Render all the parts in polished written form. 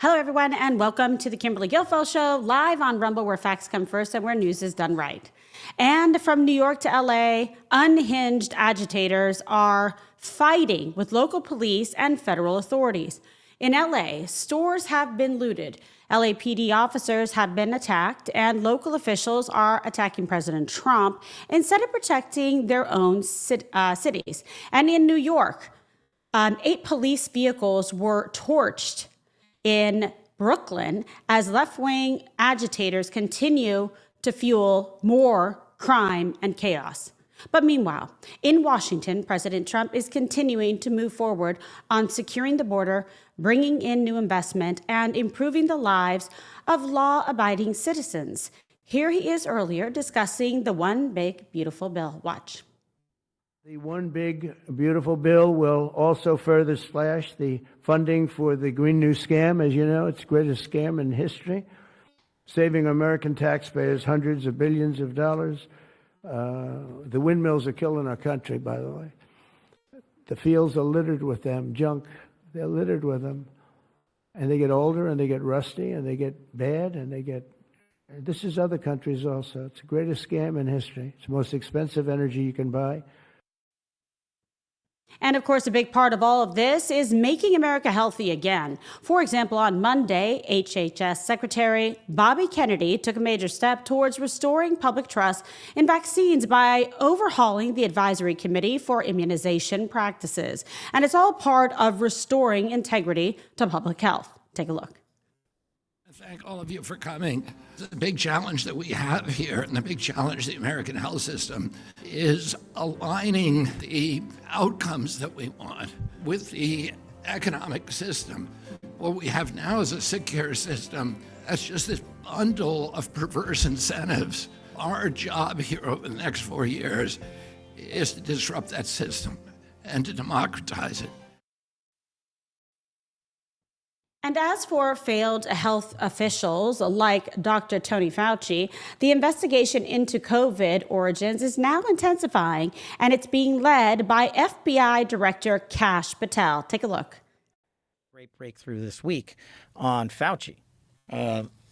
Hello, everyone, and welcome to the Kimberly Guilfoyle Show, live on Rumble, where facts come first and where news is done right. And from New York to LA, unhinged agitators are fighting with local police and federal authorities. In LA, stores have been looted, LAPD officers have been attacked, and local officials are attacking President Trump instead of protecting their own cities. And in New York, 8 police vehicles were torched in Brooklyn as left-wing agitators continue to fuel more crime and chaos. But meanwhile, in Washington, President Trump is continuing to move forward on securing the border, bringing in new investment, and improving the lives of law-abiding citizens. Here he is earlier discussing the One Big Beautiful Bill. Watch. The One Big Beautiful Bill will also further slash the funding for the Green New Scam. As you know, it's the greatest scam in history, saving American taxpayers hundreds of billions of dollars. The windmills are killing our country, by the way. The fields are littered with them, junk. They're littered with them. And they get older, and they get rusty, and they get bad, and they get... This is other countries also. It's the greatest scam in history. It's the most expensive energy you can buy. And of course, a big part of all of this is making America healthy again. For example, on Monday, HHS Secretary Bobby Kennedy took a major step towards restoring public trust in vaccines by overhauling the Advisory Committee for Immunization Practices. And it's all part of restoring integrity to public health. Take a look. Thank all of you for coming. The big challenge that we have here, and the big challenge of the American health system, is aligning the outcomes that we want with the economic system. What we have now is a sick care system that's just this bundle of perverse incentives. Our job here over the next 4 years is to disrupt that system and to democratize it. And as for failed health officials like Dr. Tony Fauci, the investigation into COVID origins is now intensifying, and it's being led by FBI Director Kash Patel. Take a look. Great breakthrough this week on Fauci.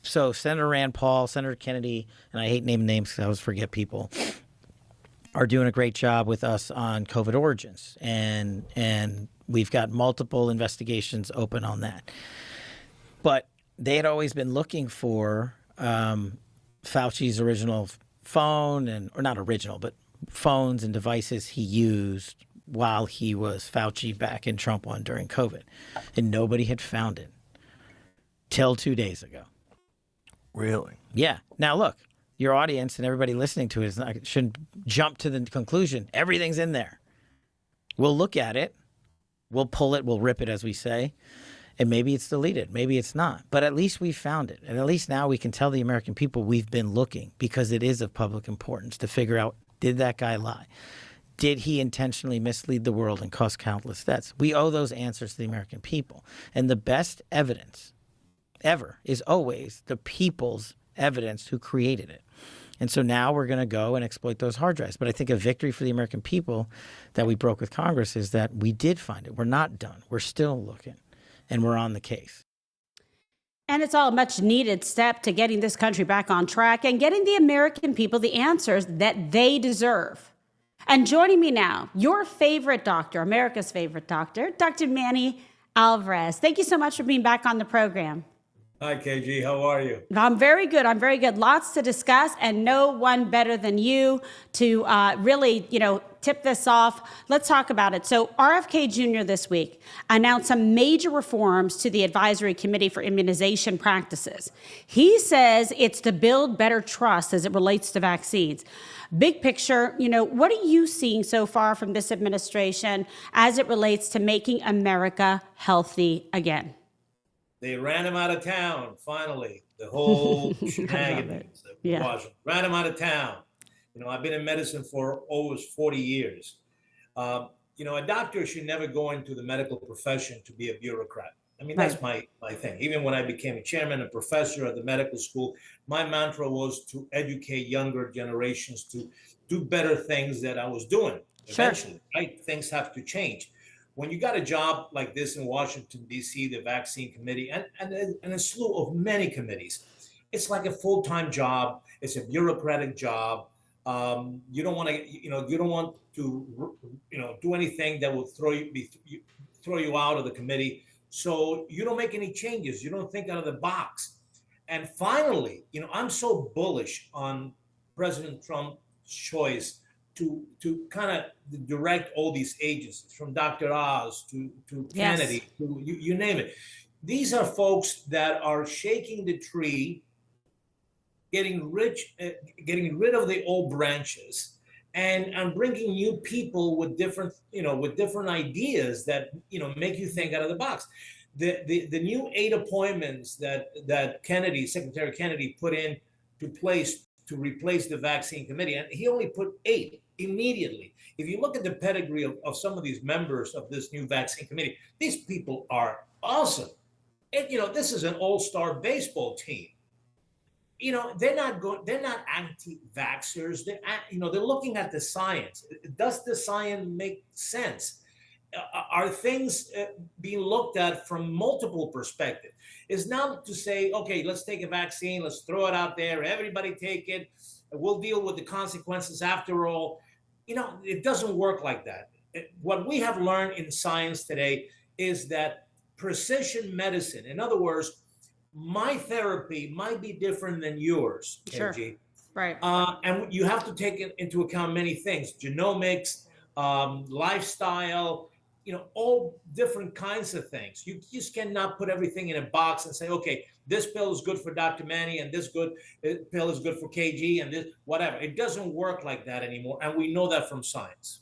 So Senator Rand Paul, Senator Kennedy, and I hate naming names because I always forget people, are doing a great job with us on COVID origins. And we've got multiple investigations open on that. But they had always been looking for Fauci's original phone, or not original, but phones and devices he used while he was Fauci back in Trump 1 during COVID. And nobody had found it till 2 days ago. Really? Yeah. Now, look, your audience and everybody listening to it shouldn't jump to the conclusion everything's in there. We'll look at it. We'll pull it. We'll rip it, as we say. And maybe it's deleted. Maybe it's not. But at least we found it. And at least now we can tell the American people we've been looking, because it is of public importance to figure out, did that guy lie? Did he intentionally mislead the world and cause countless deaths? We owe those answers to the American people. And the best evidence ever is always the people's evidence who created it. And so now we're going to go and exploit those hard drives. But I think a victory for the American people that we broke with Congress is that we did find it. We're not done. We're still looking. And we're on the case. And it's all a much needed step to getting this country back on track and getting the American people the answers that they deserve. And joining me now, your favorite doctor, America's favorite doctor, Dr. Manny Alvarez. Thank you so much for being back on the program. Hi, KG. How are you? I'm very good. I'm very good. Lots to discuss, and no one better than you to really, tip this off. Let's talk about it. So RFK Jr. this week announced some major reforms to the Advisory Committee for Immunization Practices. He says it's to build better trust as it relates to vaccines. Big picture, what are you seeing so far from this administration as it relates to making America healthy again? They ran him out of town, finally. The whole shenanigans. Yeah. Ran him out of town. I've been in medicine for over 40 years. A doctor should never go into the medical profession to be a bureaucrat. I mean, that's my thing. Even when I became a chairman and professor at the medical school, my mantra was to educate younger generations to do better things that I was doing eventually, right? Things have to change. when you got a job like this in Washington, D.C., the vaccine committee, and a slew of many committees, it's like a full-time job. It's a bureaucratic job. You don't want to, you don't want to, do anything that will throw you out of the committee. So you don't make any changes. You don't think out of the box. And finally, I'm so bullish on President Trump's choice to kind of direct all these agencies, from Dr. Oz to Kennedy, to you name it. These are folks that are shaking the tree, getting rid of the old branches, and bringing new people with different ideas that make you think out of the box. The new 8 appointments that Secretary Kennedy put in to place to replace the vaccine committee, and he only put 8 immediately. If you look at the pedigree of some of these members of this new vaccine committee, these people are awesome. And, this is an all-star baseball team. They're not anti-vaxxers. They're looking at the science. Does the science make sense? Are things being looked at from multiple perspectives? It's not to say, okay, let's take a vaccine, let's throw it out there, everybody take it, we'll deal with the consequences after all. It doesn't work like that. What we have learned in science today is that precision medicine, in other words, my therapy might be different than yours, Sure. KG. Right. And you have to take into account many things: genomics, lifestyle, all different kinds of things. You just cannot put everything in a box and say, okay, this pill is good for Dr. Manny, and this pill is good for KG, and this whatever. It doesn't work like that anymore, and we know that from science.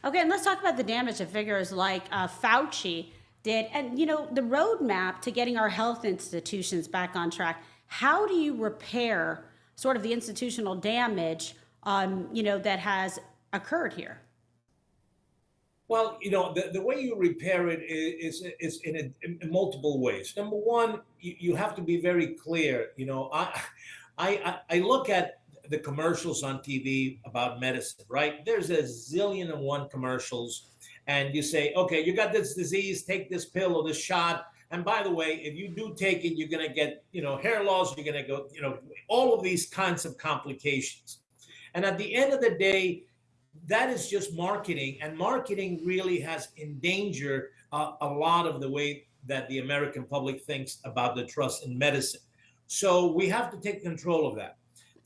Okay, and let's talk about the damage that figures like Fauci did, and the roadmap to getting our health institutions back on track. How do you repair sort of the institutional damage, that has occurred here? Well, the way you repair it is in multiple ways. Number one, you have to be very clear. I look at the commercials on TV about medicine, right? There's a zillion and one commercials, and you say, okay, you got this disease, take this pill or this shot. And by the way, if you do take it, you're going to get, hair loss, you're going to go, all of these kinds of complications. And at the end of the day, that is just marketing, and marketing really has endangered a lot of the way that the American public thinks about the trust in medicine. So we have to take control of that.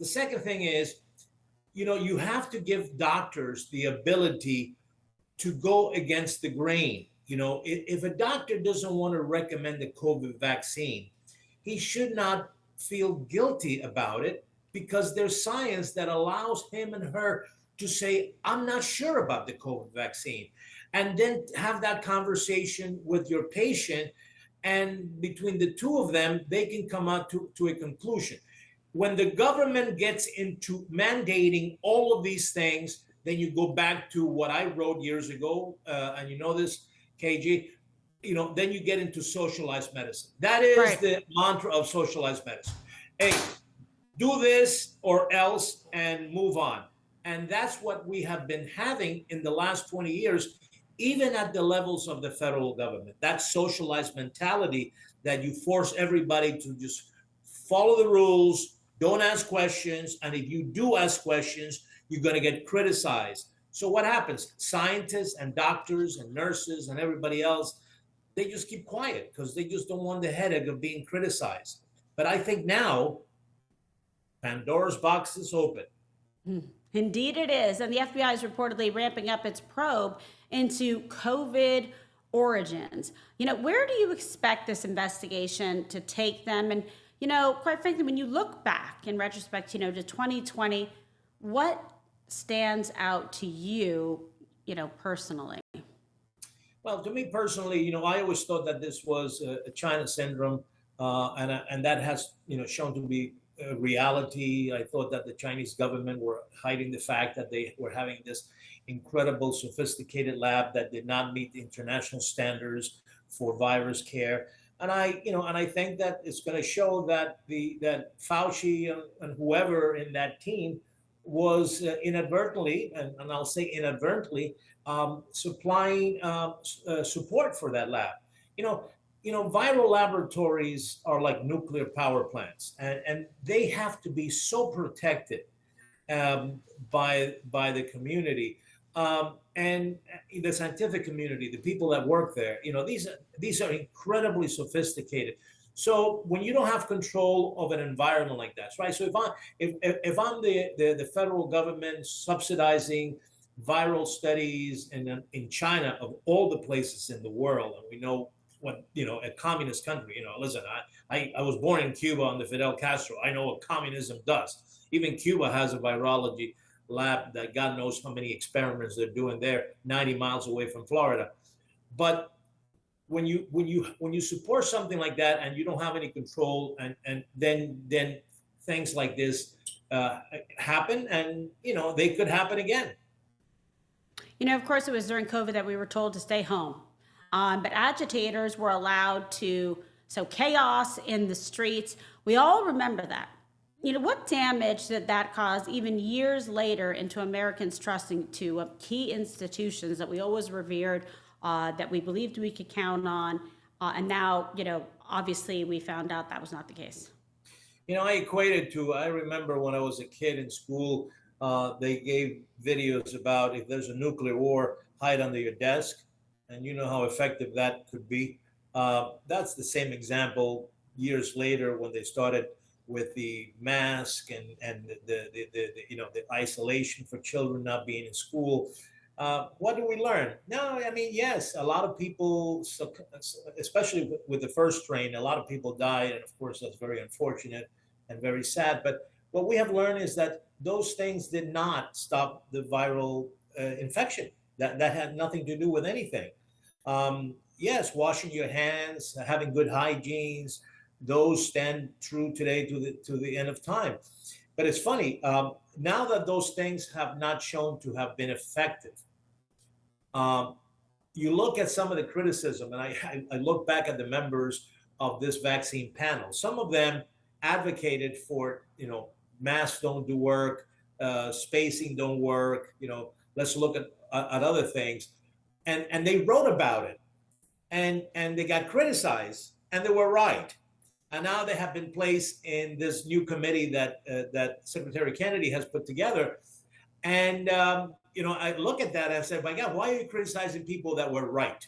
The second thing is, you have to give doctors the ability to go against the grain. If a doctor doesn't want to recommend the COVID vaccine, he should not feel guilty about it, because there's science that allows him and her to say, I'm not sure about the COVID vaccine, and then have that conversation with your patient. And between the two of them, they can come out to a conclusion. When the government gets into mandating all of these things, then you go back to what I wrote years ago, and this, KG, then you get into socialized medicine. That is right. The mantra of socialized medicine. Hey, do this or else and move on. And that's what we have been having in the last 20 years, even at the levels of the federal government. That socialized mentality that you force everybody to just follow the rules, don't ask questions. And if you do ask questions, you're going to get criticized. So what happens? Scientists and doctors and nurses and everybody else, they just keep quiet because they just don't want the headache of being criticized. But I think now Pandora's box is open. Indeed it is. And the FBI is reportedly ramping up its probe into COVID origins. Where do you expect this investigation to take them? And, quite frankly, when you look back in retrospect, to 2020, what stands out to you, personally? Well, to me personally, I always thought that this was a China syndrome, and that has, shown to be reality. I thought that the Chinese government were hiding the fact that they were having this incredible, sophisticated lab that did not meet the international standards for virus care. And I think that it's going to show that that Fauci and whoever in that team was inadvertently, and I'll say inadvertently, supplying support for that lab. You know, viral laboratories are like nuclear power plants, and they have to be so protected um, by the community and the scientific community, the people that work there. These are incredibly sophisticated. So when you don't have control of an environment like that, right? So if I'm the federal government subsidizing viral studies in China, of all the places in the world, and we know what, a communist country, listen, I was born in Cuba under Fidel Castro. I know what communism does. Even Cuba has a virology lab that God knows how many experiments they're doing there, 90 miles away from Florida. But when you support something like that and you don't have any control, and then things like this happen, and they could happen again. Of course, it was during COVID that we were told to stay home, but agitators were allowed to. So chaos in the streets. We all remember that. What damage did that cause even years later into Americans trusting to key institutions that we always revered, that we believed we could count on, and now, obviously we found out that was not the case. I remember when I was a kid in school, they gave videos about if there's a nuclear war, hide under your desk, and you know how effective that could be. That's the same example years later when they started with the mask and the isolation for children not being in school. What do we learn? No, yes, a lot of people, especially with the first strain, a lot of people died, and of course that's very unfortunate and very sad. But what we have learned is that those things did not stop the viral infection. That had nothing to do with anything. Yes, washing your hands, having good hygienes, those stand true today to the end of time. But it's funny, now that those things have not shown to have been effective, you look at some of the criticism, and I look back at the members of this vaccine panel. Some of them advocated for, masks don't do work, spacing don't work, let's look at other things. And they wrote about it, and they got criticized, and they were right. And now they have been placed in this new committee that Secretary Kennedy has put together. And, I look at that and I say, my God, why are you criticizing people that were right?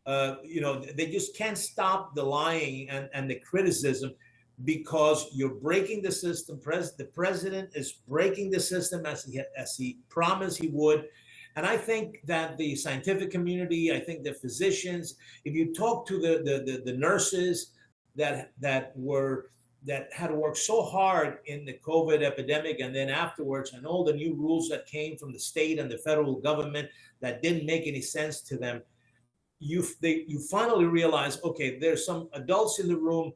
They just can't stop the lying and the criticism, because you're breaking the system. The president is breaking the system as he promised he would. And I think that the scientific community, I think the physicians, if you talk to the nurses, that had to work so hard in the COVID epidemic, and then afterwards, and all the new rules that came from the state and the federal government that didn't make any sense to them, you finally realize, okay, there's some adults in the room.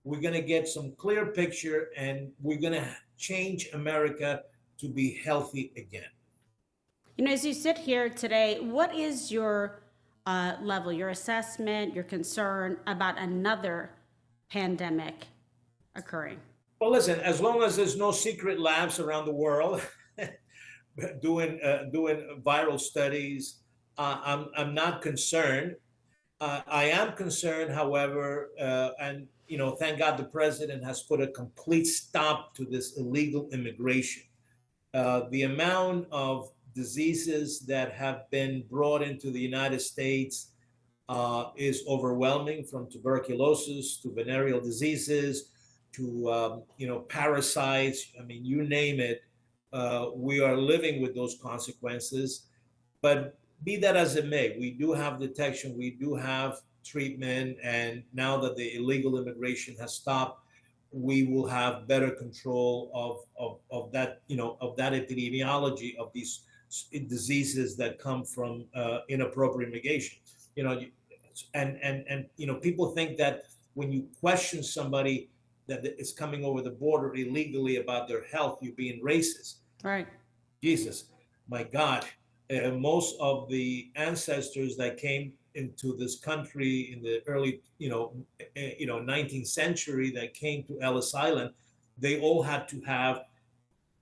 We're going to get some clear picture, and we're going to change America to be healthy again. As you sit here today, what is your level, your assessment, your concern about another pandemic occurring? Well, listen, as long as there's no secret labs around the world doing viral studies, I'm not concerned. I am concerned, however, and thank God the president has put a complete stop to this illegal immigration. The amount of diseases that have been brought into the United States is overwhelming, from tuberculosis to venereal diseases to parasites. You name it. We are living with those consequences. But be that as it may, we do have detection, we do have treatment, and now that the illegal immigration has stopped, we will have better control of that epidemiology of these diseases that come from inappropriate immigration. And people think that when you question somebody that is coming over the border illegally about their health, you're being racist. Right. Jesus, my God, most of the ancestors that came into this country in the early, 19th century that came to Ellis Island, they all had to have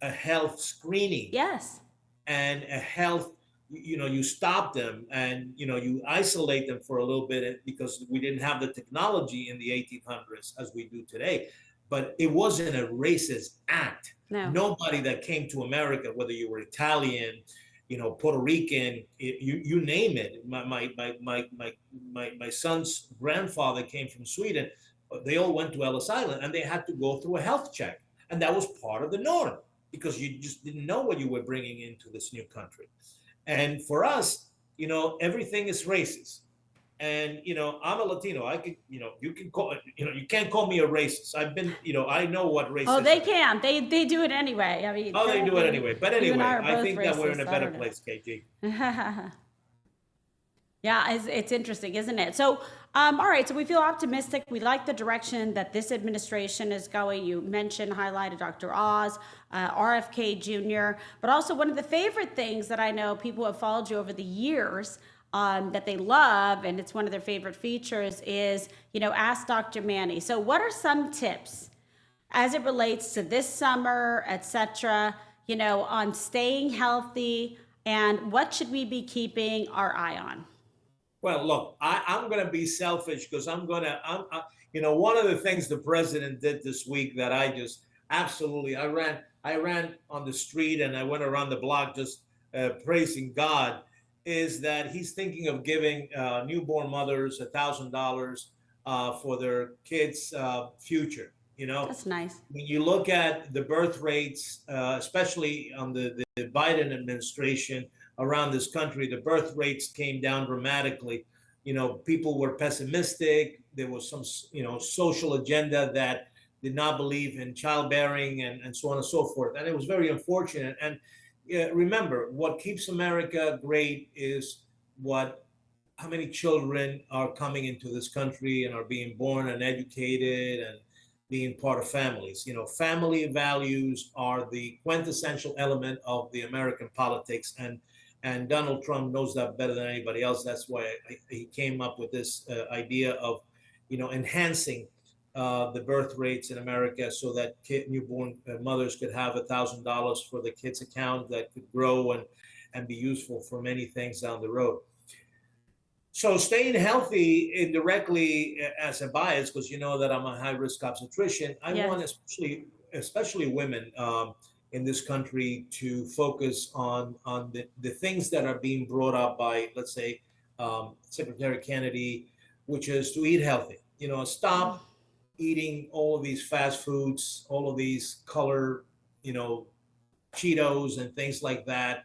a health screening Yes. and a health, you stop them and, you isolate them for a little bit because we didn't have the technology in the 1800s as we do today. But it wasn't a racist act. No. Nobody that came to America, whether you were Italian, Puerto Rican, you name it. My son's grandfather came from Sweden. They all went to Ellis Island and they had to go through a health check. And that was part of the norm because you just didn't know what you were bringing into this new country. And for us, everything is racist. And, I'm a Latino. I could, you can call, you can't call me a racist. I've been, I know what racist Oh, they is. can. They do it anyway. I mean, Oh, they do it anyway. But anyway, I both think that we're in a racist. I better don't know. place, KG. Yeah, it's interesting, isn't it? So, all right, so we feel optimistic. We like the direction that this administration is going. You mentioned, highlighted Dr. Oz, RFK Jr., but also one of the favorite things that I know people have followed you over the years that they love, and it's one of their favorite features, is, Ask Dr. Manny. So what are some tips as it relates to this summer, et cetera, on staying healthy, and what should we be keeping our eye on? Well, look, I'm going to be selfish because one of the things the president did this week that I just absolutely, I ran on the street and I went around the block just praising God, is that he's thinking of giving newborn mothers $1,000 for their kids' future. That's nice. When you look at the birth rates, especially on the Biden administration around this country, the birth rates came down dramatically. People were pessimistic. There was some, social agenda that did not believe in childbearing and so on and so forth. And it was very unfortunate. And remember, what keeps America great is how many children are coming into this country and are being born and educated and being part of families. Family values are the quintessential element of the American politics, and Donald Trump knows that better than anybody else. That's why he came up with this idea of, enhancing the birth rates in America so that newborn mothers could have $1,000 for the kids' account that could grow and be useful for many things down the road. So staying healthy indirectly as a bias, because you know that I'm a high-risk obstetrician, I want especially women in this country to focus on the things that are being brought up by, let's say, Secretary Kennedy, which is to eat healthy. Stop eating all of these fast foods, all of these color, Cheetos and things like that.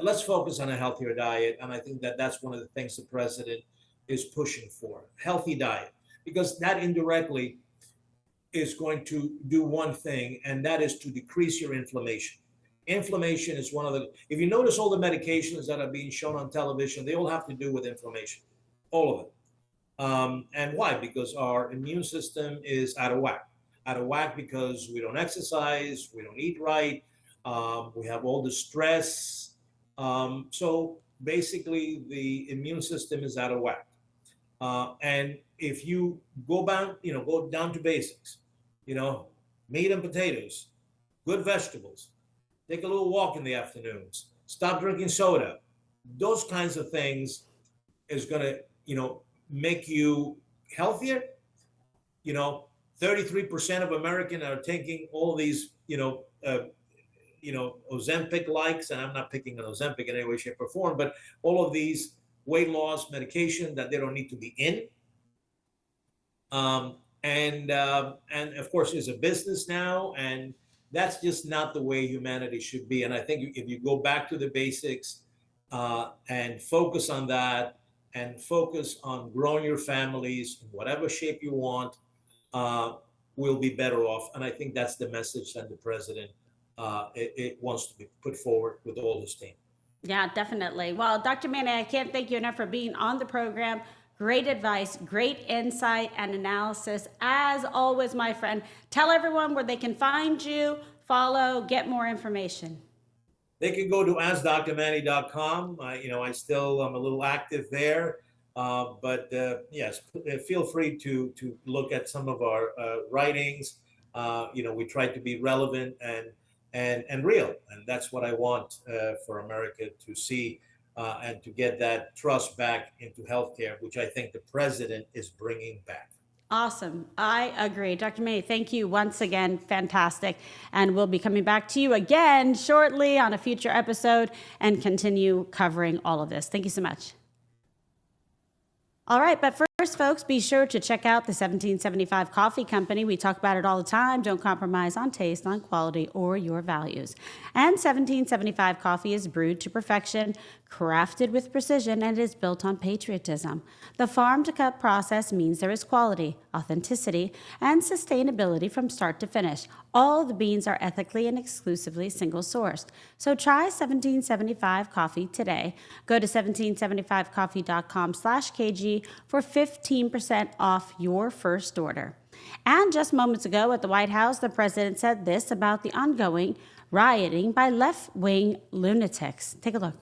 Let's focus on a healthier diet. And I think that that's one of the things the president is pushing for, healthy diet, because that indirectly is going to do one thing, and that is to decrease your inflammation. Inflammation is one of if you notice all the medications that are being shown on television, they all have to do with inflammation, all of them. And why? Because our immune system is out of whack because we don't exercise, we don't eat right, we have all the stress. So basically the immune system is out of whack. And if you go down to basics, meat and potatoes, good vegetables, take a little walk in the afternoons, stop drinking soda, those kinds of things is going to, make you healthier. 33% of Americans are taking all these, Ozempic likes, and I'm not picking on Ozempic in any way, shape, or form, but all of these weight loss medication that they don't need to be in. And of course, there's a business now, and that's just not the way humanity should be. And I think if you go back to the basics and focus on that, and focus on growing your families in whatever shape you want, we'll be better off. And I think that's the message that the president it wants to be put forward with all his team. Yeah, definitely. Well, Dr. Manny, I can't thank you enough for being on the program. Great advice, great insight and analysis. As always, my friend, tell everyone where they can find you, follow, get more information. They can go to AskDrManny.com. I still am a little active there, but yes, feel free to look at some of our writings. We try to be relevant and real. And that's what I want for America to see and to get that trust back into healthcare, which I think the president is bringing back. Awesome. I agree. Dr. Manny, thank you once again. Fantastic. And we'll be coming back to you again shortly on a future episode and continue covering all of this. Thank you so much. All right, but first, folks, be sure to check out the 1775 Coffee Company. We talk about it all the time. Don't compromise on taste, on quality, or your values. And 1775 coffee is brewed to perfection, crafted with precision, and is built on patriotism. The farm-to-cup process means there is quality, authenticity, and sustainability from start to finish. All the beans are ethically and exclusively single-sourced. So try 1775 coffee today. Go to 1775coffee.com/kg for 15% off your first order. And just moments ago at the White House, the president said this about the ongoing rioting by left-wing lunatics. Take a look.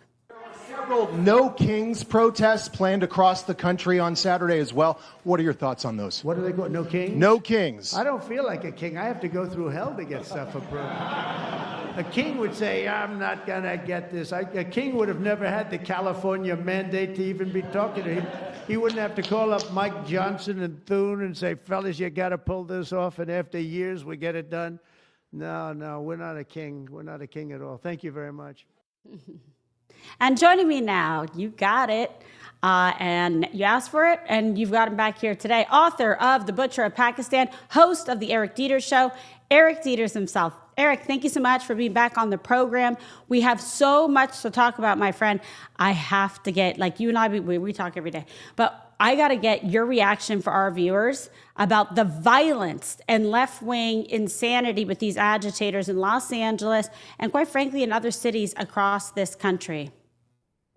Several No Kings protests planned across the country on Saturday as well. What are your thoughts on those? What do they call it? No king? No Kings. I don't feel like a king. I have to go through hell to get stuff approved. A king would say, I'm not going to get this. A king would have never had the California mandate to even be talking to him. He wouldn't have to call up Mike Johnson and Thune and say, fellas, you got to pull this off, and after years we get it done. No, we're not a king. We're not a king at all. Thank you very much. And joining me now, you got it, and you asked for it, and you've got him back here today. Author of The Butcher of Pakistan, host of the Eric Deters Show, Eric Deters himself. Eric, thank you so much for being back on the program. We have so much to talk about, my friend. I have to get, like you and I, we talk every day, but I got to get your reaction for our viewers about the violence and left-wing insanity with these agitators in Los Angeles and, quite frankly, in other cities across this country.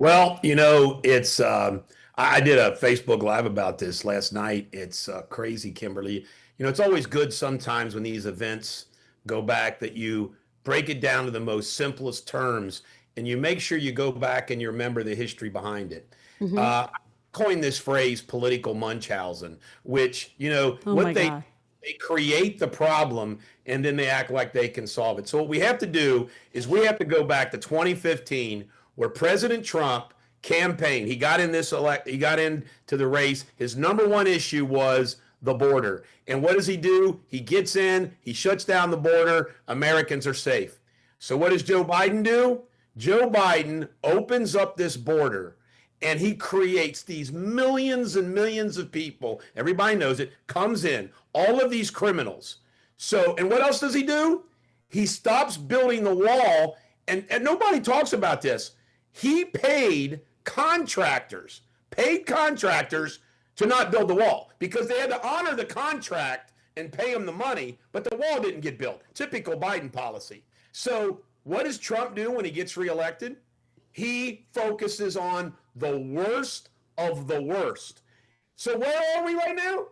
Well, it's I did a Facebook Live about this last night. It's crazy, Kimberly. It's always good sometimes when these events go back that you break it down to the most simplest terms and you make sure you go back and you remember the history behind it. Mm-hmm. Coined this phrase political Munchausen, which, they create the problem and then they act like they can solve it. So what we have to do is we have to go back to 2015 where President Trump campaigned. He got into the race. His number one issue was the border. And what does he do? He gets in, he shuts down the border. Americans are safe. So what does Joe Biden do? Joe Biden opens up this border and he creates these millions and millions of people. Everybody knows it, comes in, all of these criminals. So, and what else does he do? He stops building the wall, and nobody talks about this. He paid contractors to not build the wall because they had to honor the contract and pay them the money, but the wall didn't get built. Typical Biden policy. So what does Trump do when he gets reelected? He focuses on the worst of the worst. So where are we right now?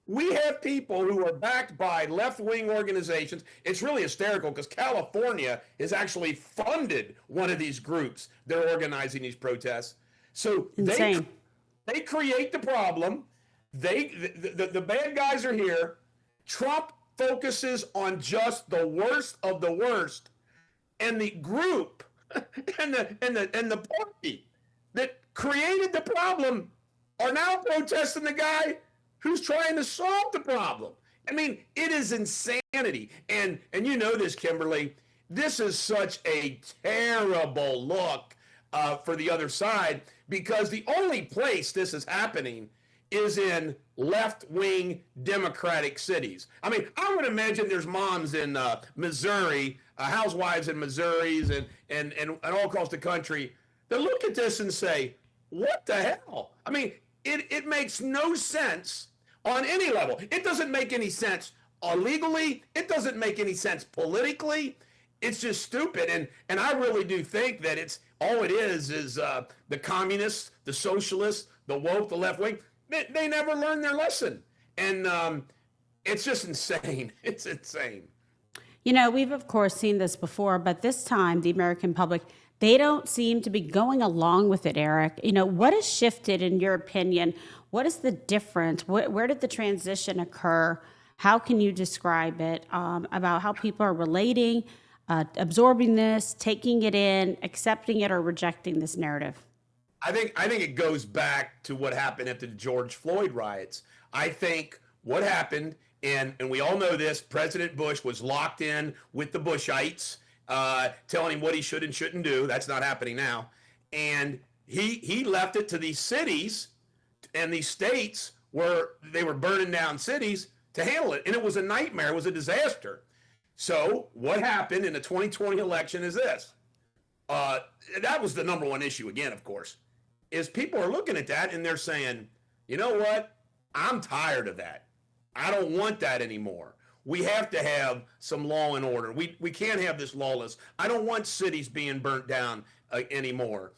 We have people who are backed by left-wing organizations. It's really hysterical because California has actually funded one of these groups. They're organizing these protests. So they create the problem. The bad guys are here. Trump focuses on just the worst of the worst, and the group and the party that created the problem are now protesting the guy who's trying to solve the problem. I mean, it is insanity. And you know this, Kimberly, this is such a terrible look for the other side because the only place this is happening is in left-wing Democratic cities. I mean, I would imagine there's moms in Missouri, housewives in Missouri and all across the country that look at this and say, what the hell? I mean, it makes no sense on any level. It doesn't make any sense legally. It doesn't make any sense politically. It's just stupid. And I really do think that it's all it is the communists, the socialists, the woke, the left wing. They never learned their lesson. And it's just insane. It's insane. We've, of course, seen this before, but this time the American public, they don't seem to be going along with it, Eric. What has shifted in your opinion? What is the difference? Where did the transition occur? How can you describe it about how people are relating absorbing this, taking it in, accepting it, or rejecting this narrative? I think it goes back to what happened at the George Floyd riots. I think what happened, and we all know this, President Bush was locked in with the Bushites, telling him what he should and shouldn't do. That's not happening now. And he left it to these cities and these states where they were burning down cities to handle it. And it was a nightmare. It was a disaster. So what happened in the 2020 election is this. That was the number one issue again, of course, is people are looking at that and they're saying, you know what? I'm tired of that. I don't want that anymore. We have to have some law and order. We can't have this lawless. I don't want cities being burnt down anymore.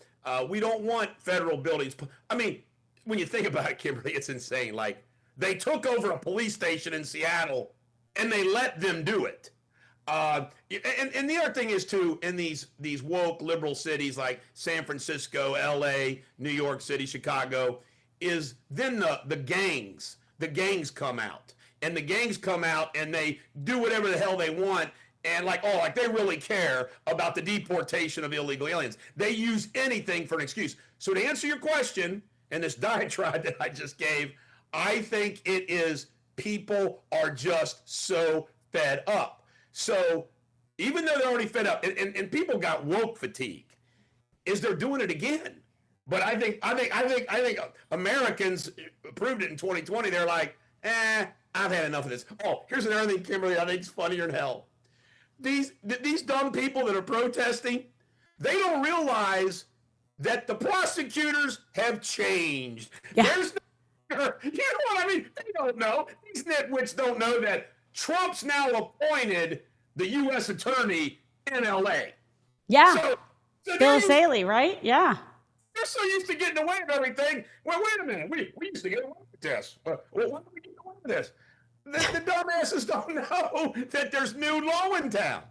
We don't want federal buildings. I mean, when you think about it, Kimberly, it's insane. Like, they took over a police station in Seattle and they let them do it. And the other thing is, too, in these woke liberal cities like San Francisco, LA, New York City, Chicago, is then the gangs come out. And the gangs come out and they do whatever the hell they want. And like they really care about the deportation of illegal aliens. They use anything for an excuse. So to answer your question, and this diatribe that I just gave, I think it is people are just so fed up. So even though they're already fed up, and people got woke fatigue, is they're doing it again. But I think Americans proved it in 2020. They're like, I've had enough of this. Oh, here's another thing, Kimberly, I think it's funnier than hell. These dumb people that are protesting, they don't realize that the prosecutors have changed. Yeah. There's no, you know what I mean? They don't know. These nitwits don't know that Trump's now appointed the U.S. attorney in L.A. Yeah. So Bill Saley, right? Yeah. they're so used to getting away with everything. Well, wait a minute. We used to get away with this. Well, why do we get away with this? The dumbasses don't know that there's new law in town.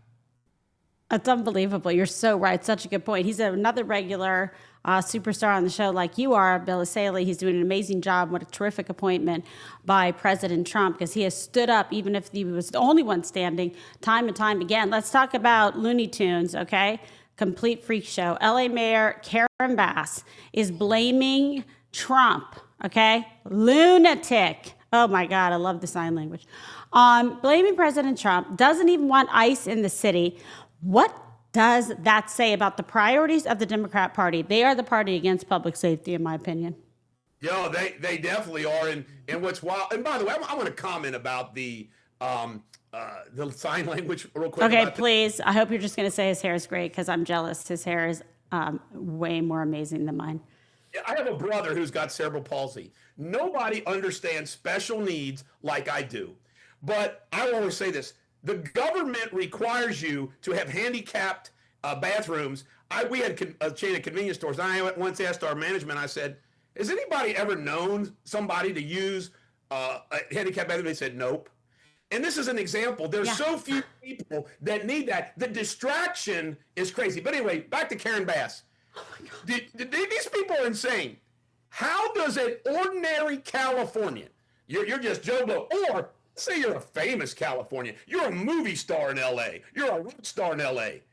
That's unbelievable. You're so right. Such a good point. He's another regular superstar on the show like you are, Bill Saley. He's doing an amazing job. What a terrific appointment by President Trump, because he has stood up, even if he was the only one standing, time and time again. Let's talk about Looney Tunes, okay? Complete freak show. LA Mayor Karen Bass is blaming Trump, okay? Lunatic. Oh my God, I love the sign language. Blaming President Trump, doesn't even want ICE in the city. What does that say about the priorities of the Democrat Party? They are the party against public safety, in my opinion. Yo, they definitely are. And what's wild, and by the way, I want to comment about the sign language real quick. Okay, please. I hope you're just going to say his hair is great, because I'm jealous. His hair is way more amazing than mine. I have a brother who's got cerebral palsy. Nobody understands special needs like I do. But I will always say this. The government requires you to have handicapped bathrooms. We had a chain of convenience stores. I once asked our management, I said, has anybody ever known somebody to use a handicapped bathroom? They said, nope. And this is an example. There's so few people that need that. The distraction is crazy. But anyway, back to Karen Bass. Oh my God. These people are insane. How does an ordinary Californian, you're just Joe Blow, or say you're a famous Californian, you're a movie star in L.A., you're a rock star in L.A.,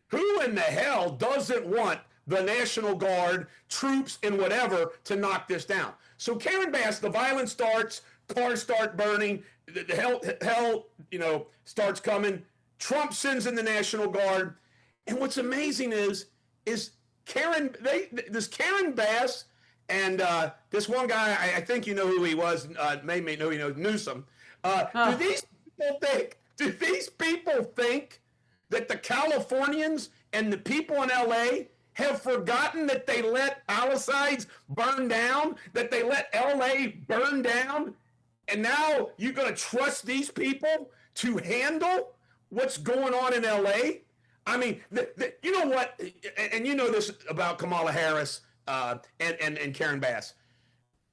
who in the hell doesn't want the National Guard, troops, and whatever to knock this down? So Karen Bass, the violence starts, cars start burning, the hell starts coming. Trump sends in the National Guard. And what's amazing is this Karen Bass and this one guy, I think you know who he was, may know, Newsom. Do these people think that the Californians and the people in LA have forgotten that they let Palisades burn down, that they let LA burn down? And now you're going to trust these people to handle what's going on in LA? I mean, you know what? And you know this about Kamala Harris and Karen Bass.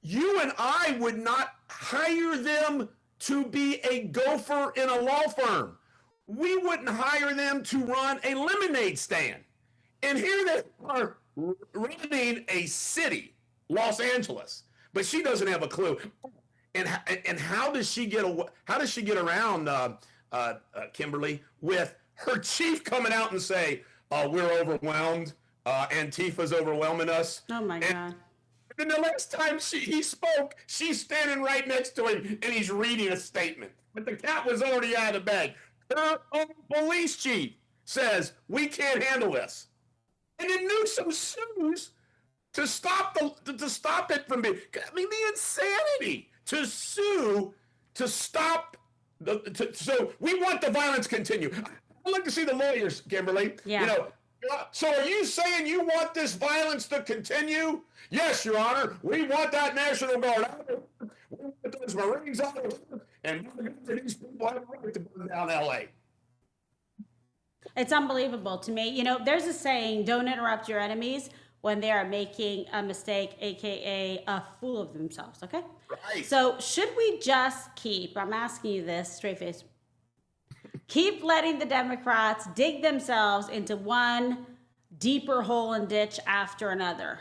You and I would not hire them to be a gopher in a law firm. We wouldn't hire them to run a lemonade stand. And here they are running a city, Los Angeles, but she doesn't have a clue. And how does she get around Kimberly with her chief coming out and say, we're overwhelmed. Antifa's overwhelming us. Oh my God. And the last time he spoke, she's standing right next to him and he's reading a statement. But the cat was already out of the bag. Her own police chief says, we can't handle this. And then Newsom sues to stop it from being, I mean, the insanity to sue to stop so we want the violence to continue. I'd like to see the lawyers, Kimberly. Yeah. You know, so are you saying you want this violence to continue? Yes, Your Honor. We want that National Guard out. We want those Marines out. And these people have a right to burn down L.A. It's unbelievable to me. You know, there's a saying, don't interrupt your enemies when they are making a mistake, AKA a fool of themselves, okay? Right. So should we just I'm asking you this, straight face, keep letting the Democrats dig themselves into one deeper hole and ditch after another?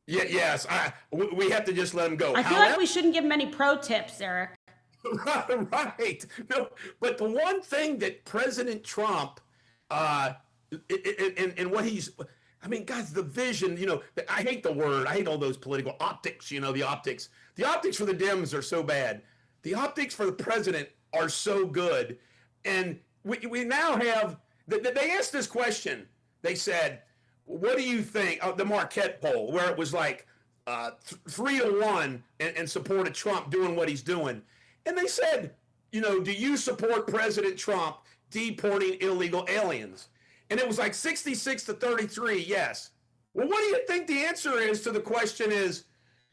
Yeah, yes. We have to just let them go. I feel like we shouldn't give them any pro tips, Eric. Right. No, but the one thing that President Trump, and what he's, I mean, guys, the vision, you know, I hate the word. I hate all those political optics, you know, the optics. The optics for the Dems are so bad. The optics for the president are so good. And we now have, they asked this question. They said, what do you think of the Marquette poll, where it was like 3-1 in support of Trump doing what he's doing? And they said, you know, do you support President Trump deporting illegal aliens? And it was like 66-33, yes. Well, what do you think the answer is to the question is,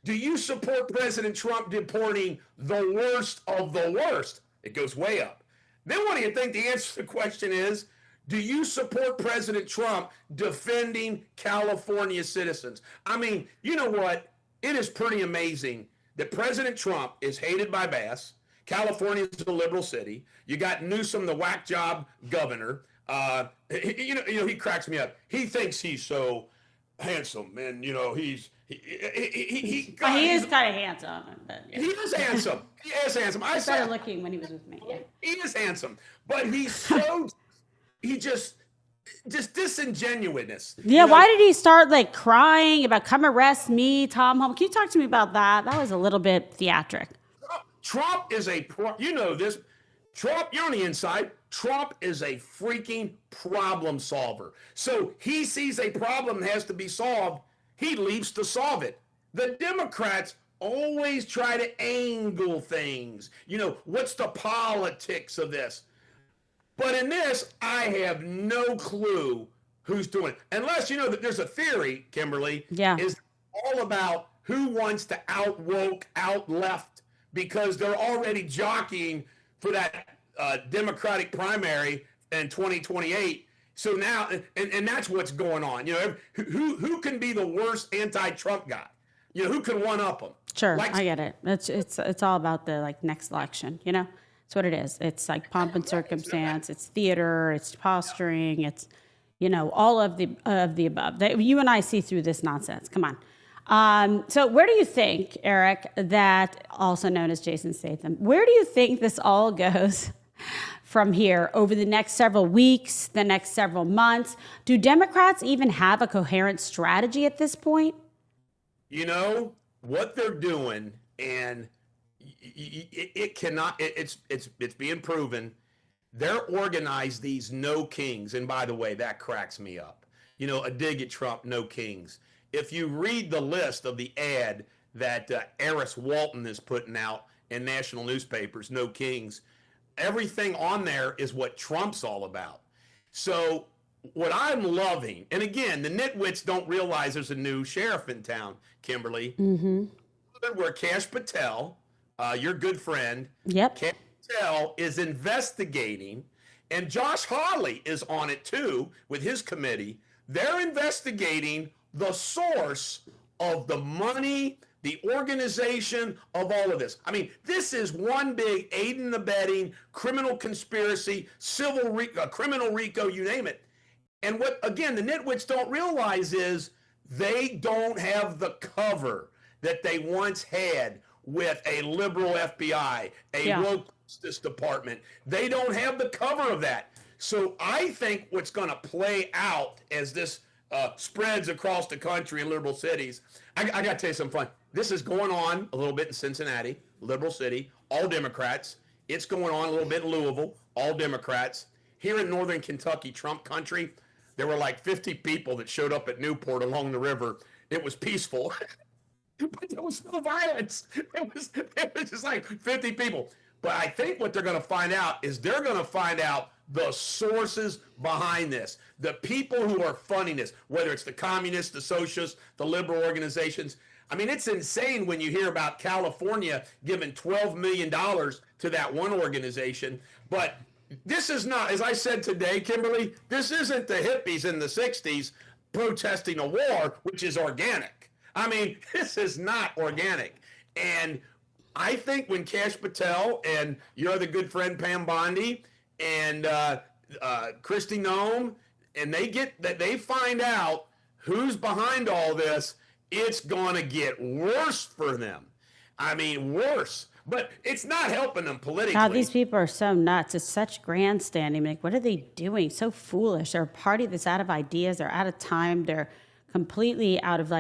do you support President Trump deporting the worst of the worst? It goes way up. Then what do you think the answer to the question is, do you support President Trump defending California citizens? I mean, you know what? It is pretty amazing that President Trump is hated by Bass. California is a liberal city. You got Newsom, the whack job governor. You know, he cracks me up. He thinks he's so handsome, and you know, he is kind of handsome. But, yeah. He is handsome. He is handsome. I said better looking when he was with me. Yeah. He is handsome, but he's so he just disingenuousness. Yeah, you know? why did he start like crying about come arrest me, Tom Holmes? Can you talk to me about that? That was a little bit theatric. Trump is you know this. Trump, you're on the inside. Trump is a freaking problem solver. So he sees a problem that has to be solved. He leaves to solve it. The Democrats always try to angle things. You know, what's the politics of this? But in this, I have no clue who's doing it. Unless, you know, that there's a theory, Kimberly, is all about who wants to out-woke, out-left, because they're already jockeying for that Democratic primary in 2028. So now, and that's what's going on. You know, who can be the worst anti-Trump guy? You know, who can one-up them? Sure, I get it. It's all about the like next election. You know, it's what it is. It's like pomp and circumstance. It's theater. It's posturing. It's, you know, all of the above. You and I see through this nonsense. Come on. So where do you think, Eric, that also known as Jason Statham, where do you think this all goes from here over the next several weeks, the next several months? Do Democrats even have a coherent strategy at this point? You know, what they're doing, and it cannot, it's being proven. They're organized these no kings. And by the way, that cracks me up. You know, a dig at Trump, no kings. If you read the list of the ad that Eris Walton is putting out in national newspapers, no kings, everything on there is what Trump's all about. So what I'm loving, and again, the nitwits don't realize there's a new sheriff in town, Kimberly. Mm-hmm. Where Kash Patel, your good friend, Kash Patel is investigating, and Josh Hawley is on it too with his committee. They're investigating the source of the money, the organization of all of this. I mean, this is one big aiding and abetting, criminal conspiracy, criminal RICO, you name it. And what, again, the nitwits don't realize is they don't have the cover that they once had with a liberal FBI, a woke Justice Department. They don't have the cover of that. So I think what's going to play out as this spreads across the country in liberal cities, I got to tell you something fun. This is going on a little bit in Cincinnati, liberal city, all Democrats. It's going on a little bit in Louisville, all Democrats. Here in northern Kentucky, Trump country, there were like 50 people that showed up at Newport along the river. It was peaceful, but there was no violence. It was just like 50 people. But I think what they're going to find out is they're going to find out the sources behind this, the people who are funding this, whether it's the communists, the socialists, the liberal organizations. I mean, it's insane when you hear about California giving $12 million to that one organization. But this is not, as I said today, Kimberly, this isn't the hippies in the 60s protesting a war, which is organic. I mean, this is not organic. And I think when Kash Patel and your other good friend Pam Bondi and Kristi Noem, and they find out who's behind all this, it's going to get worse for them. I mean, worse. But it's not helping them politically. God, these people are so nuts. It's such grandstanding. Like, what are they doing? So foolish. They're a party that's out of ideas. They're out of time. They're completely out of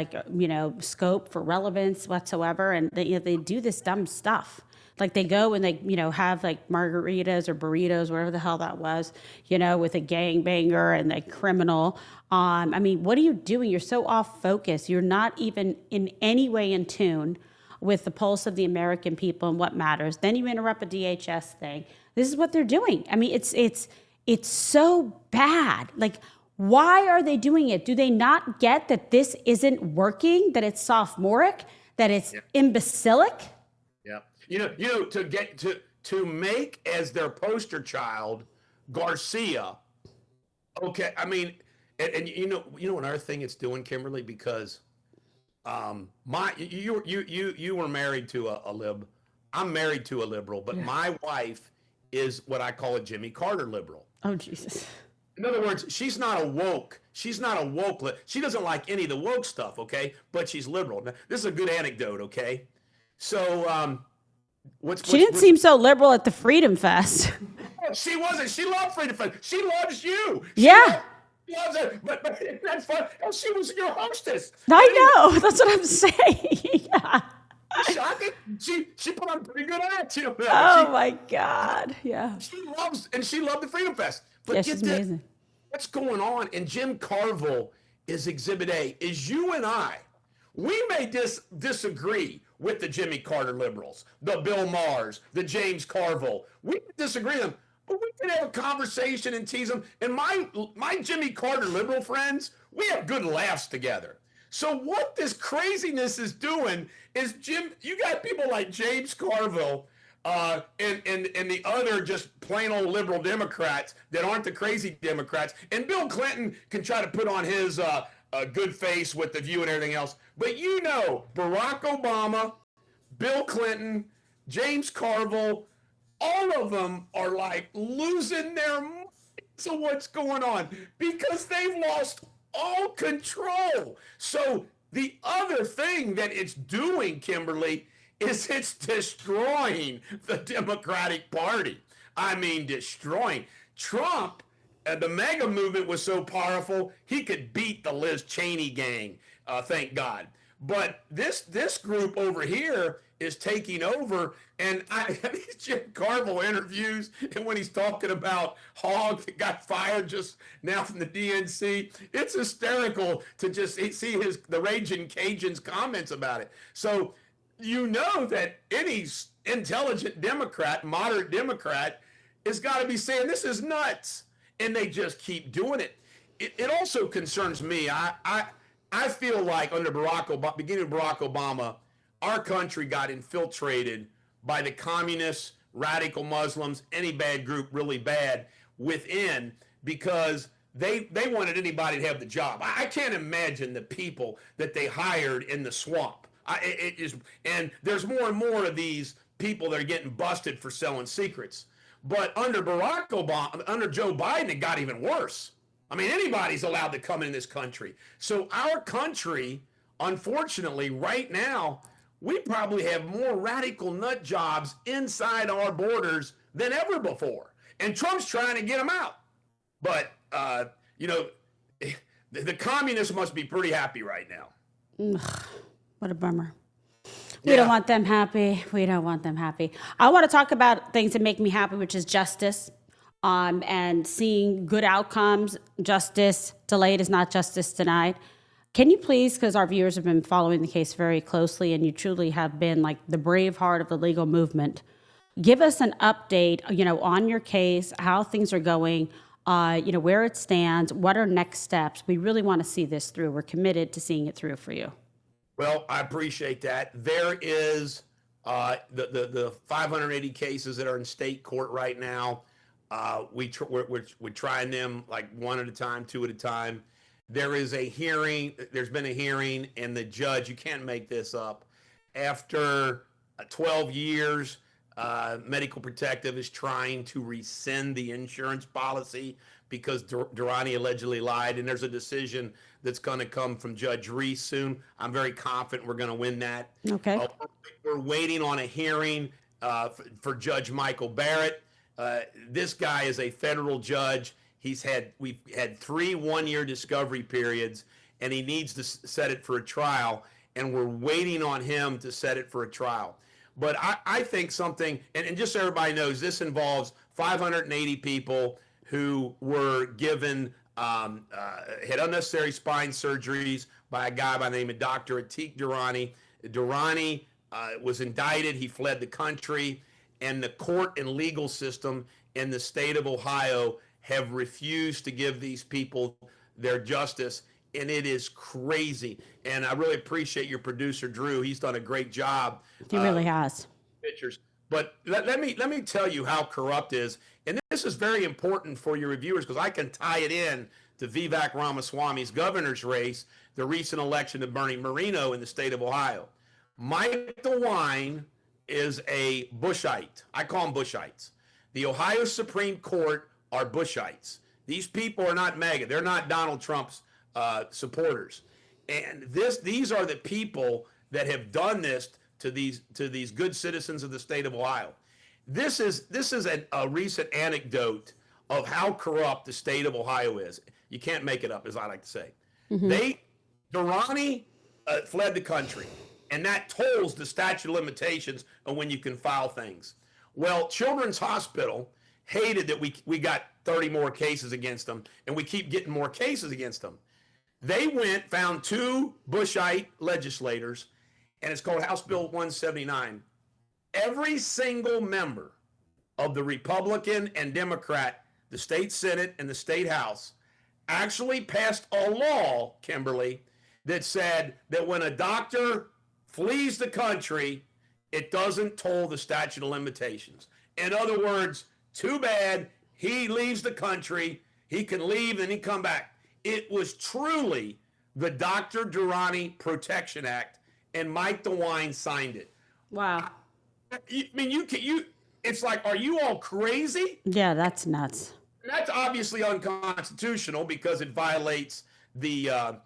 scope for relevance whatsoever. And they do this dumb stuff. Like they go and they, have like margaritas or burritos, whatever the hell that was, with a gangbanger and a criminal. I mean, what are you doing? You're so off focus. You're not even in any way in tune with the pulse of the American people and what matters. Then you interrupt a DHS thing. This is what they're doing. I mean, it's so bad. Like, why are they doing it? Do they not get that this isn't working, that it's sophomoric, that it's imbecilic? Yeah. To make as their poster child Garcia. Okay. I mean, and another thing it's doing, Kimberly, because you were married to a lib. I'm married to a liberal, but my wife is what I call a Jimmy Carter liberal. Oh, Jesus. In other words, she's not a woke. She's not a woke. She doesn't like any of the woke stuff, okay? But she's liberal. Now, this is a good anecdote, okay? So, she didn't seem so liberal at the Freedom Fest. She wasn't. She loved Freedom Fest. She loves you. She loves it. But that's fun. Oh, she was your hostess. I know. That's what I'm saying. Shocking. She put on a pretty good act. Oh my God. Yeah. She loved the Freedom Fest. But she's amazing. What's going on? And Jim Carville is Exhibit A. Is you and I, we may disagree with the Jimmy Carter liberals, the Bill Maher's, the James Carville. We disagree with them, but we can have a conversation and tease them. And my Jimmy Carter liberal friends, we have good laughs together. So what this craziness is doing is, Jim, you got people like James Carville and the other just plain old liberal Democrats that aren't the crazy Democrats. And Bill Clinton can try to put on his good face with The View and everything else. But Barack Obama, Bill Clinton, James Carville, all of them are like losing their minds of what's going on because they've lost all control. So the other thing that it's doing, Kimberly, is it's destroying the Democratic Party. I mean, destroying. Trump, the MAGA movement was so powerful, he could beat the Liz Cheney gang, thank God. But this group over here is taking over, and these Jim Carville interviews, and when he's talking about Hogg that got fired just now from the DNC, it's hysterical to just see the Raging Cajun's comments about it. So that any intelligent Democrat, moderate Democrat, has got to be saying this is nuts, and they just keep doing it. It also concerns me. I feel like under beginning of Barack Obama, our country got infiltrated by the communists, radical Muslims, any bad group really bad within, because they wanted anybody to have the job. I can't imagine the people that they hired in the swamp. And there's more and more of these people that are getting busted for selling secrets. But under Barack Obama, under Joe Biden, it got even worse. I mean, anybody's allowed to come in this country. So our country, unfortunately, right now, we probably have more radical nut jobs inside our borders than ever before. And Trump's trying to get them out. But you know, the communists must be pretty happy right now. What a bummer. We don't want them happy. We don't want them happy. I want to talk about things that make me happy, which is justice, and seeing good outcomes. Justice delayed is not justice denied. Can you please, because our viewers have been following the case very closely, and you truly have been like the brave heart of the legal movement, give us an update, on your case, how things are going, where it stands, what are next steps? We really want to see this through. We're committed to seeing it through for you. Well, I appreciate that. There is the 580 cases that are in state court right now. We're trying them like one at a time, two at a time. There is a hearing. There's been a hearing, and the judge, you can't make this up. After 12 years, Medical Protective is trying to rescind the insurance policy because Durrani allegedly lied, and there's a decision that's going to come from Judge Reese soon. I'm very confident we're going to win that. Okay. We're waiting on a hearing for Judge Michael Barrett. This guy is a federal judge. We've had 3 one-year discovery periods, and he needs to set it for a trial, and we're waiting on him to set it for a trial. But I think something, and just so everybody knows, this involves 580 people who were given, had unnecessary spine surgeries by a guy by the name of Dr. Atik Durrani. Durrani was indicted. He fled the country, and the court and legal system in the state of Ohio have refused to give these people their justice, and it is crazy. And I really appreciate your producer, Drew. He's done a great job. He really has. Pictures. But let me tell you how corrupt is, and this is very important for your reviewers because I can tie it in to Vivek Ramaswamy's governor's race, the recent election of Bernie Moreno in the state of Ohio. Mike DeWine is a Bushite. I call them Bushites. The Ohio Supreme Court are Bushites. These people are not MAGA. They're not Donald Trump's supporters. And these are the people that have done this to these good citizens of the state of Ohio. This is a recent anecdote of how corrupt the state of Ohio is. You can't make it up, as I like to say. Mm-hmm. Durrani fled the country, and that tolls the statute of limitations on when you can file things. Well, Children's Hospital hated that we got 30 more cases against them, and we keep getting more cases against them. They found 2 Bushite legislators, and it's called House Bill 179. Every single member of the Republican and Democrat, the state Senate and the state House, actually passed a law, Kimberly, that said that when a doctor flees the country, it doesn't toll the statute of limitations. In other words, too bad, he leaves the country, he can leave and he come back. It was truly the Dr. Durrani Protection Act, and Mike DeWine signed it. Wow. I mean, it's like, are you all crazy? Yeah, that's nuts. And that's obviously unconstitutional because it violates the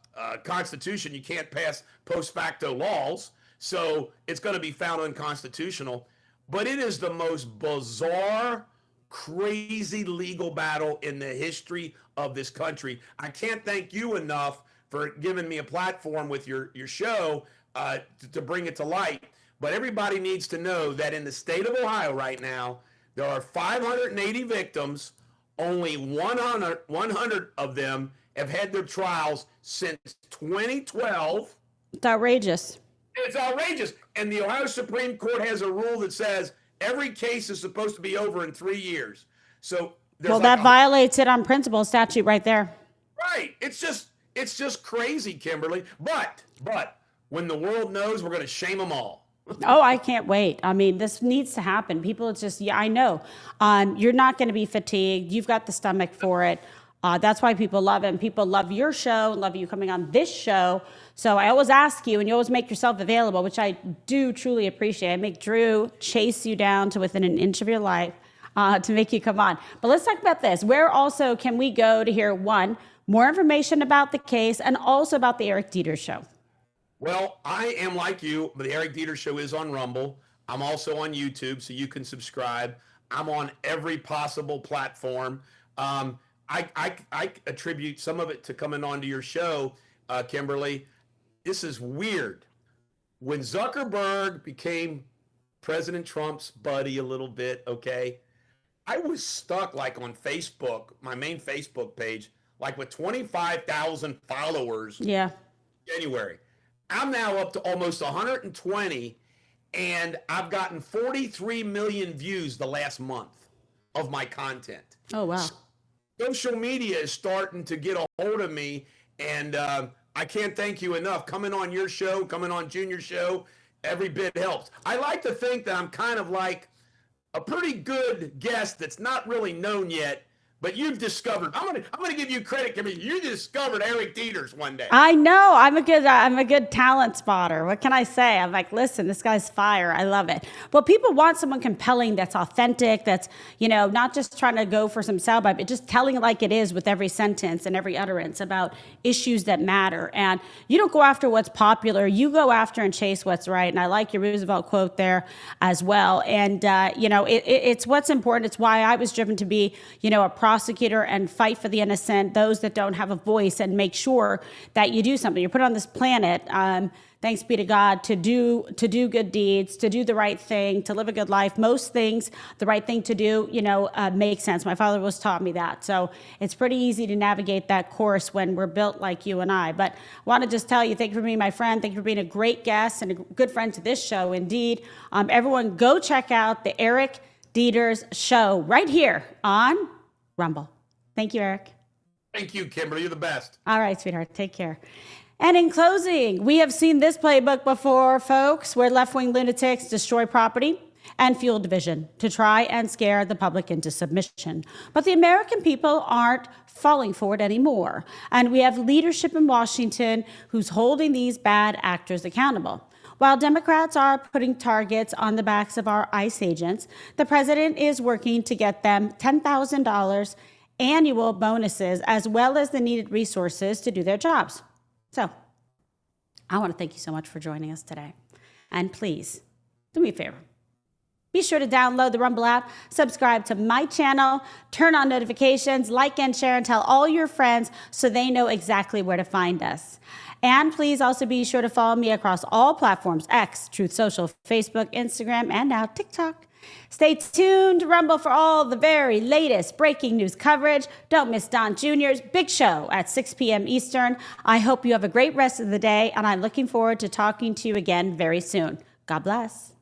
Constitution. You can't pass post facto laws, so it's going to be found unconstitutional. But it is the most bizarre, crazy legal battle in the history of this country. I can't thank you enough for giving me a platform with your show to bring it to light. But everybody needs to know that in the state of Ohio right now, there are 580 victims. Only 100 of them have had their trials since 2012. It's outrageous. It's outrageous. And the Ohio Supreme Court has a rule that says every case is supposed to be over in 3 years. So that violates it on principle statute right there. Right. It's just crazy, Kimberly. But when the world knows, we're going to shame them all. Oh, I can't wait. I mean, this needs to happen. People, it's just, I know. You're not going to be fatigued. You've got the stomach for it. That's why people love it. And people love your show, love you coming on this show. So I always ask you, and you always make yourself available, which I do truly appreciate. I make Drew chase you down to within an inch of your life to make you come on. But let's talk about this. Where also can we go to hear, one, more information about the case and also about the Eric Deters Show? Well, I am like you, but the Eric Deters Show is on Rumble. I'm also on YouTube, so you can subscribe. I'm on every possible platform. I attribute some of it to coming onto your show, Kimberly. This is weird. When Zuckerberg became President Trump's buddy a little bit, okay, I was stuck like on Facebook, my main Facebook page, like with 25,000 followers. Yeah. January. I'm now up to almost 120, and I've gotten 43 million views the last month of my content. Oh, wow. Social media is starting to get a hold of me, and I can't thank you enough. Coming on your show, coming on Junior's show, every bit helps. I like to think that I'm kind of like a pretty good guest that's not really known yet, but you've discovered. I'm gonna give you credit, Kimberly. You discovered Eric Deters one day. I know. I'm a good talent spotter. What can I say? I'm like, listen, this guy's fire. I love it. Well, people want someone compelling, that's authentic, that's, not just trying to go for some soundbite, but just telling it like it is with every sentence and every utterance about issues that matter. And you don't go after what's popular. You go after and chase what's right. And I like your Roosevelt quote there as well. And, it's what's important. It's why I was driven to be, a prosecutor and fight for the innocent, those that don't have a voice, and make sure that you do something. You're put on this planet, thanks be to God, to do good deeds, to do the right thing, to live a good life. Most things, the right thing to do, makes sense. My father was taught me that. So it's pretty easy to navigate that course when we're built like you and I. But I want to just tell you, thank you for being my friend. Thank you for being a great guest and a good friend to this show, indeed. Everyone go check out the Eric Deters show right here on Rumble. Thank you, Eric. Thank you, Kimberly. You're the best. All right, sweetheart. Take care. And in closing, we have seen this playbook before, folks, where left-wing lunatics destroy property and fuel division to try and scare the public into submission. But the American people aren't falling for it anymore. And we have leadership in Washington who's holding these bad actors accountable. While Democrats are putting targets on the backs of our ICE agents, the president is working to get them $10,000 annual bonuses, as well as the needed resources to do their jobs. So I want to thank you so much for joining us today. And please, do me a favor. Be sure to download the Rumble app, subscribe to my channel, turn on notifications, like and share, and tell all your friends so they know exactly where to find us. And please also be sure to follow me across all platforms: X, Truth Social, Facebook, Instagram, and now TikTok. Stay tuned to Rumble for all the very latest breaking news coverage. Don't miss Don Jr.'s big show at 6 p.m. Eastern. I hope you have a great rest of the day, and I'm looking forward to talking to you again very soon. God bless.